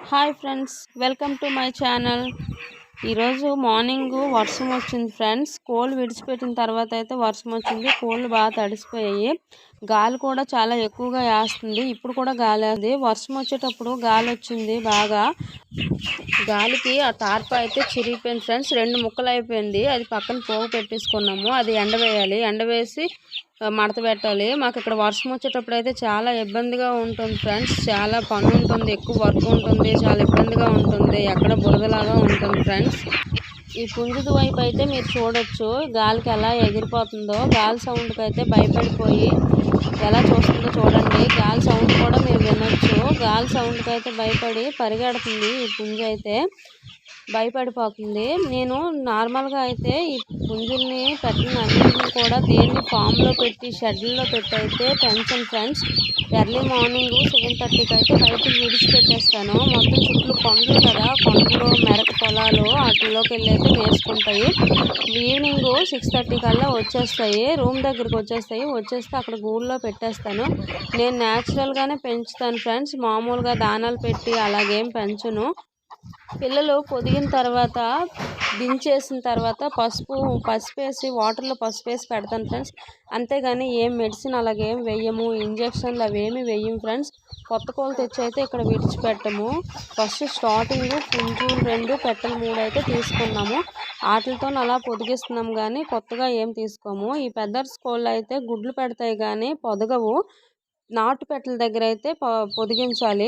Hi friends, welcome to my channel. ఈరోజు morning వర్షం వచ్చింది ఫ్రెండ్స్. కోళ్ళు విడిచిపెట్టిన తర్వాత అయితే వర్షం వచ్చింది. కోళ్ళు బాగా తడిసిపోయాయి. గాలి కూడా చాలా ఎక్కువగా వేస్తుంది. ఇప్పుడు కూడా గాలి వేస్తుంది. వర్షం వచ్చేటప్పుడు గాలి వచ్చింది బాగా. గాలికి ఆ తార్ప అయితే చిరిగిపోయింది ఫ్రెండ్స్. 2 ముక్కలు అయిపోయింది. అది పక్కన పోగు పెట్టేసుకున్నాము. అది ఎండవేయాలి. ఎండవేసి మడత పెట్టాలి. మాకు ఇక్కడ వర్షం వచ్చేటప్పుడు అయితే చాలా ఇబ్బందిగా ఉంటుంది ఫ్రెండ్స్. చాలా పని ఉంటుంది, ఎక్కువ వర్క్ ఉంటుంది, చాలా ఇబ్బందిగా ఉంటుంది, ఎక్కడ బురదలాగా ఉంటుంది ఫ్రెండ్స్. ఈ పుంజుదు వైపు అయితే మీరు చూడొచ్చు గాలికి ఎలా ఎగిరిపోతుందో. గాలి సౌండ్కి అయితే భయపడిపోయి ఎలా చూస్తుందో చూడండి. గాలి సౌండ్ కూడా మీరు వినొచ్చు. గాలి సౌండ్కి అయితే భయపడి పరిగెడుతుంది ఈ పుంజు అయితే, భయపడిపోతుంది. నేను నార్మల్గా అయితే ఈ పుంజుల్ని పెట్టిన అన్నింటిని కూడా దేన్ని ఫామ్లో పెట్టి షెడ్లలో పెట్టి అయితే పెంచను ఫ్రెండ్స్. ఎర్లీ మార్నింగ్ 7:30కి అయితే బయటకు విడిచిపెట్టేస్తాను. మొత్తం చుట్టూ కొండలు కదా, కొండలు మెరక పొలాలు వాటిలోకి వెళ్ళి అయితే వేసుకుంటాయి. ఈవినింగ్ 6:30 కల్లా వచ్చేస్తాయి, రూమ్ దగ్గరికి వచ్చేస్తే అక్కడ గూళ్ళో పెట్టేస్తాను. నేను న్యాచురల్గానే పెంచుతాను ఫ్రెండ్స్. మామూలుగా దానాలు పెట్టి అలాగేం పెంచను. పిల్లలు పొదిగిన తర్వాత దించేసిన తర్వాత పసుపేసి వాటర్లో పసుపేసి పెడతాను ఫ్రెండ్స్. అంతేగాని ఏం మెడిసిన్ అలాగేం వేయము, ఇంజక్షన్లు అవేమి వేయము ఫ్రెండ్స్. కొత్త కోళ్ళు తెచ్చి అయితే ఇక్కడ విడిచిపెట్టము. ఫస్ట్ స్టార్టింగ్ పుంజులు 2 పెట్టలు 3 అయితే తీసుకున్నాము. వాటితో అలా పొదిగిస్తున్నాం కానీ కొత్తగా ఏం తీసుకోము. ఈ పెద్దర్స్ కోళ్ళు అయితే గుడ్లు పెడతాయి కానీ పొదగవు. నాటు పెట్టల దగ్గర అయితే పొదిగించాలి.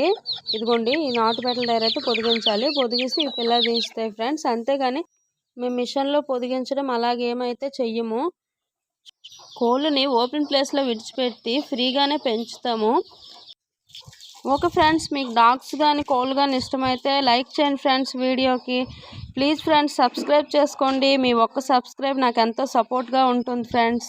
ఇదిగోండి, ఈ నాటు పెట్టల దగ్గర అయితే పొదిగించాలి. పొదిగిస్తే ఈ పిల్లలు దించుతాయి ఫ్రెండ్స్. అంతేగాని మేము మిషన్లో పొదిగించడం అలాగేమైతే చెయ్యము. కోళ్ళని ఓపెన్ ప్లేస్లో విడిచిపెట్టి ఫ్రీగానే పెంచుతాము. ఓకే ఫ్రెండ్స్, మీకు డాగ్స్ కానీ కోళ్ళు కానీ ఇష్టమైతే లైక్ చేయండి ఫ్రెండ్స్ వీడియోకి. ప్లీజ్ ఫ్రెండ్స్ సబ్స్క్రైబ్ చేసుకోండి. మీ ఒక్క సబ్స్క్రైబ్ నాకు ఎంతో సపోర్ట్గా ఉంటుంది ఫ్రెండ్స్.